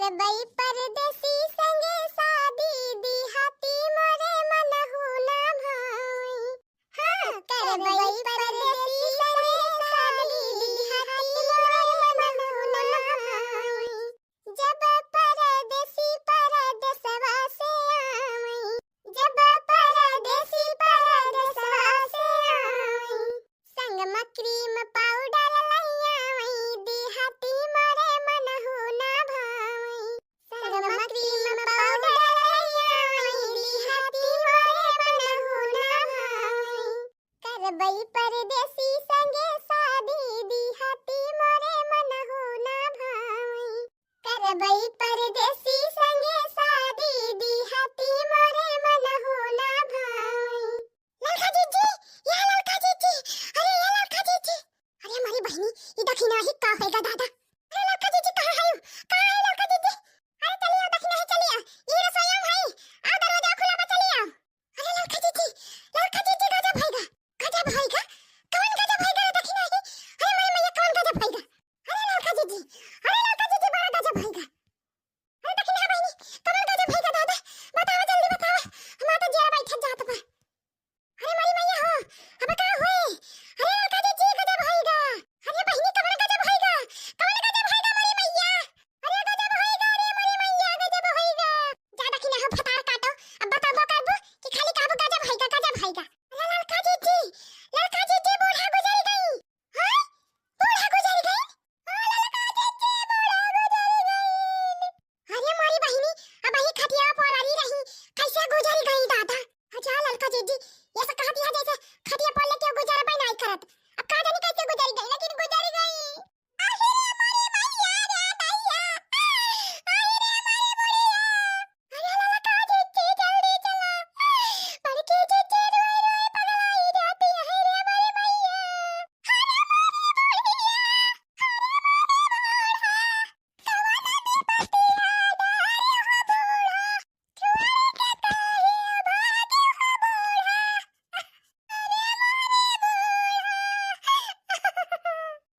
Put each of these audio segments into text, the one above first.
करबई परदेसी संगे शादी दिहाती मोरे मनहु ना भाई। हाँ करबई परदेसी संगे शादी दिहाती मोरे मनहु ना भाई। जब परदेसी परदेसवा से आई, जब परदेसी परदेसवा से आई, संग में क्रीम पाउडर लइया आई दिहाती मोरे मनहु ना भाई। संग में क्रीम पाउडर लइया आई दिहाती मोरे मनहु ना भाई। करबई परदेसी संगे शादी दिहाती मोरे मनहु ना भाई। करबई परदेसी संगे शादी दिहाती मोरे मनहु ना भाई। ललका जीजी, या ललका जीजी, अरे या ललका जीजी, अरे हमारी बहनी ये दखिना ही का होएगा दादा। अरे ललका जीजी कहाँ है? कहाँ है ललका जीजी? अरे चलिए दखिना ही चलिए, ये रसोई में है, आओ दरवाजा खुला बा चलिए। अरे ललका जीजी गजब होएगा, गजब होएगा, कौन गजब होएगा रे दखिना ही? अरे मेरी मैया कौन गजब होएगा? अरे ललका जीजी बड़ा गजब होएगा। अरे दखिना बहनी कौन गजब होएगा दादा? बताओ जल्दी बताओ, हम तो जरा बैठे जात बा। अरे मेरी मैया हो, अब का होए? अरे ललका जीजी गजब होएगा। अरे बहनी कौन गजब होएगा? कौन गजब होएगा मेरी मैया? अरे गजब होएगा रे मेरी मैया, गजब होएगा। जा दखिना हो फटार काटो, अब बताबो काबू कि खाली काबू गजब होएगा, गजब होएगा। अरे ललका जीजी बूढ़ा गुजर गई। हां बूढ़ा गुजर गई। अरे ललका जीजी बूढ़ा गुजर गई। अरे हमारी बहनी अब ही खटिया पर आली रही, कैसे गुजर गई दादा? अच्छा ललका जीजी ये सब कहा दिया जैसे खटिया पर लेके गुजर भी नहीं करत। अब का जानी कैसे गुजर गई, लेकिन गुजर गई। अरे हमारी मैया रे दैया, अरे हमारी बुढ़िया। अरे ललका जीजी जल्दी चला, बड़की जीजी रोई रोई पगलाई जाती है रे हमारी मैया। अरे हमारी बुढ़िया, अरे हमारी बूढ़ा, कवाना दी पति आदा रे हो बूढ़ा, चुआरे के काहे भागे हो बूढ़ा। अरे हमारी बूढ़ा,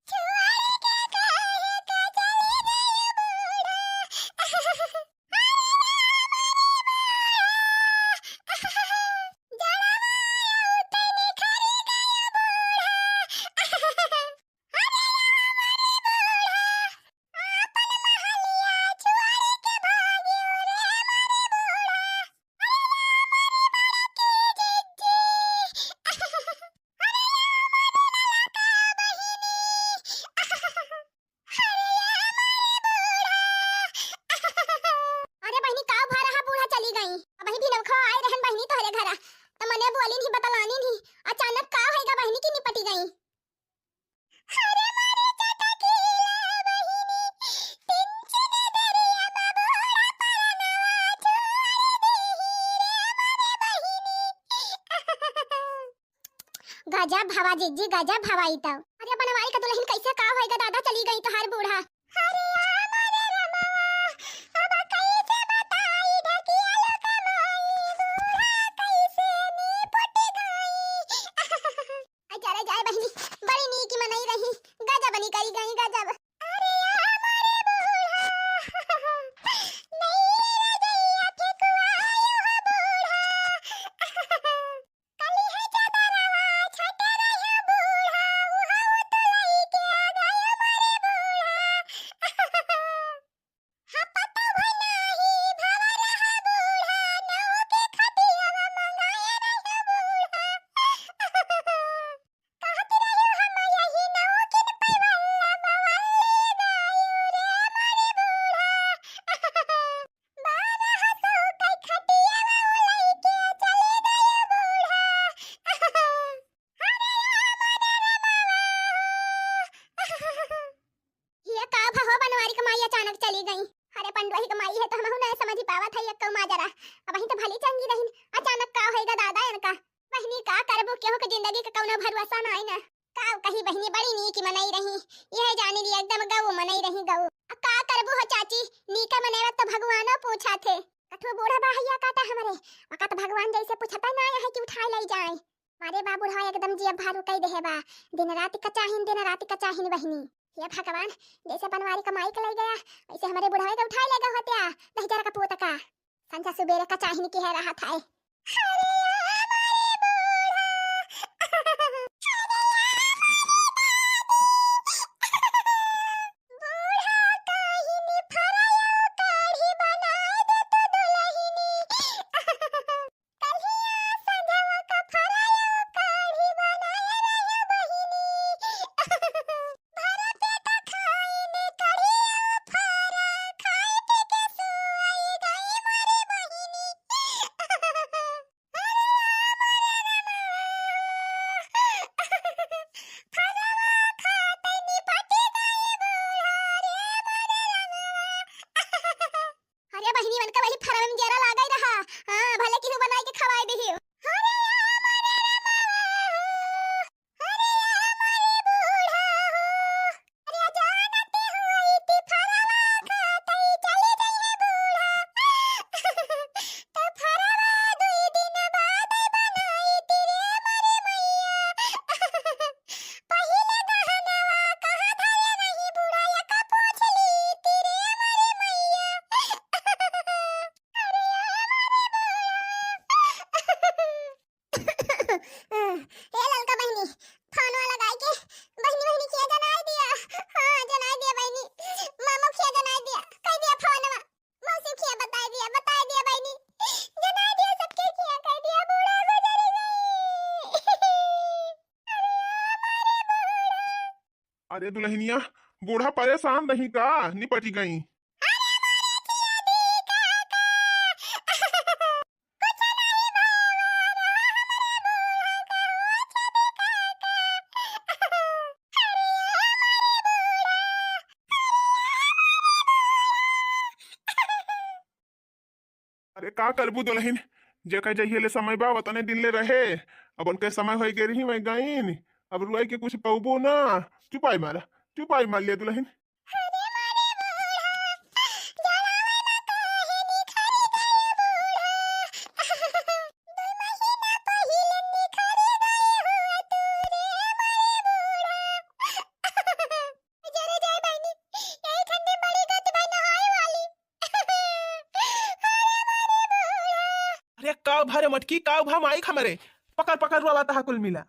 चुआरे के काहे का चले गए बूढ़ा। अरे बहनी का भा रहा बूढ़ा चली गई। अब ही दिन खा आए रहन बहनी तोहरे घरा, त मने बोली नहीं बतलानी नहीं, अचानक का होएगा बहनी की निपटी गई। अरे मारे चटकीला बहनी, पिंचने दरिया में बूढ़ा परनवा चुआरी दी रे मारे बहनी। गजब भवा जीजी, गजब भवाई तो। अरे बनवाई का दुल्हन कैसे का होएगा दादा चली गई तोहार बूढ़ा। अरे हमारे रमवा अब कैसे बताई ढकिया लो कमाई, बूढ़ा कैसे निपट गई। अरे जाए बहनी बड़ी नीक मनई रही, गजब नहीं करी गई गजब। अरे हमारे बूढ़ा नहीं रे दैया के कुआयो हो बूढ़ा, कली है चदरवा छोटे रहियो बूढ़ा, उहाऊ तो लइके आ गयो मारे बूढ़ा। हाँ पता भनाही भवा रहा बूढ़ा, नौ के खटियावा मंगाए रहियो बूढ़ा। कहत रहियो हम यही नौ किन पैवल्ला बवल्ले दायु रे हमारे बूढ़ा। बारह सौ के खटियावा लइके चले गयो बूढ़ा। ये का भहो बनवारी कमाई अचानक चली गई। अरे पंडवाही कमाई है तो हम नहीं समझ पावत है एक माजरा। अब ही तो भली चंगी रही, अचानक का होएगा दादा इनका। बहनी का करबो केहू के जिंदगी का कौनो भरोसा नहीं ना। का कही बहनी बड़ी नीक मनई रही, यह जाने ली एकदम गऊ मनई रही गऊ। अब का करबो हो चाची, नीका मनेवत तो भगवानो पूछा थे। कठो बूढ़ा बाहिया काटा हमरे, वकत भगवान जैसे पूछता ना है कि उठाई लाई जाए। मारे बाबू रहा एकदम जिया भारू कई देहे बा, दिन रात कचाहिन बहनी। हे भगवान, जैसे बनवारी कमाई के ले गया वैसे हमारे बुढ़ावे के उठाए लेगा होत्या नहीं जरा का पोता का संजा सुबेरे का चाहिए की है रहा था। अरे बहिनी मन का वही फरम में जरा लागा ही रहा। हां भले कि बनाई के खवाई देही। अरे दुल्हनिया, बूढ़ा परेशान नहीं का निपटी गई। अरे का करबू दुल्हन, जेकर जहिए ले समय बा वतने दिन ले रहे। अब उनके समय हो गए रही मैं गईन, अब रुआई के कुछ पौबो ना। चुपाई मार लिया दुल्हन। अरे काव भारे मटकी काव भा माई खमरे पकड़ पकड़ रुआ बाता कुल मिला।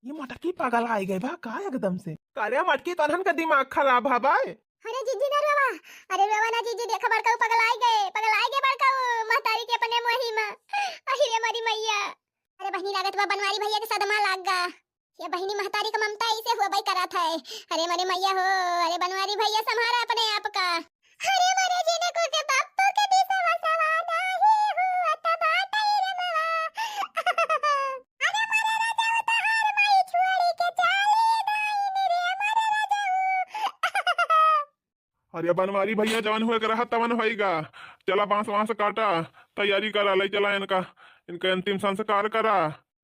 ये मटकी पागल आई गए बा का एकदम से। करे मटकी तनहन का दिमाग खराब है बा। अरे जीजी ना रोवा, अरे रोवा ना जीजी, देखो बड़का पगल आई गए बड़का महतारी के अपने मोही में। अरे मरी मैया, अरे बहनी लागत बा बनवारी भैया के सदमा लाग गा। ये बहनी महतारी का ममता ऐसे हुआ भाई करत है। अरे मरे मैया हो, अरे बनवारी भैया संभारा अपने आप का। अरे मरे जीने को के बापू के भी सवा नहीं हुआ तब आता रे मावा। अरे मरे राजा उतार माई छोड़ी के चाली नहीं मेरे मरे राजा। अरे बनवारी भैया जवान हुए रहा तवन होएगा। चला बांस वांस काटा, तैयारी करा, ले चला इनका अंतिम संस्कार करा।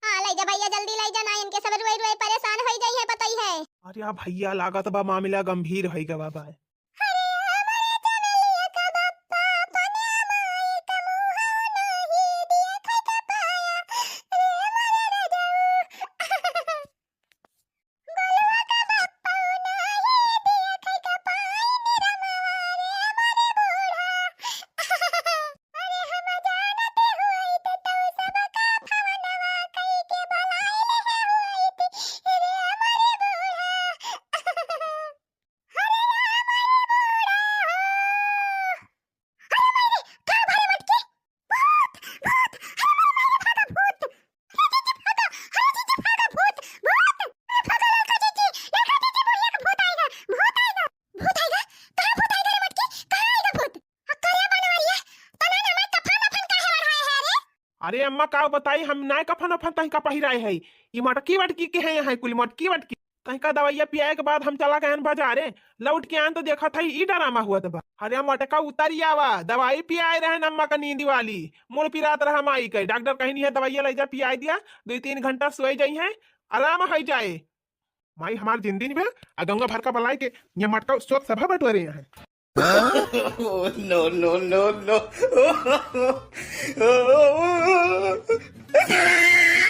हां ले जा भैया, जल्दी ले जा, ना इनके सब रोई रोई परेशान हो जाई है पता ही है। अरे आ भैया लागत बा मामला गंभीर है गा बाबा। अरे हमारे चमेलिया का बप्पा पने माई का मुहा नहीं देखे का पाया रे मरे राजा। गोलवा का बप्पा नहीं देखे का पाया अरे अम्मा का बताई हम नाय कफन अफन तही का पहिराए है। ये मटकी वटकी के है यहाँ कुल मटकी वटकी तही का दवाइया पियाए के बाद हम चला गए बाजारे। लौट के आन तो देखा था ई डरामा हुआ था। अरे मटका उतारी आवा दवाई पियाए रहे अम्मा का नींद वाली मुड़ पिरात रहा माई के डॉक्टर कहीं नहीं है दवाइया ले जा पियाई दिया 2-3 घंटा सोई जाई है आराम हो जाए। माई हमार जिंदगी में गंगा भर का बलाई के ये मटका सोच सभा बटोरे हैं। Oh, no, no, no, no.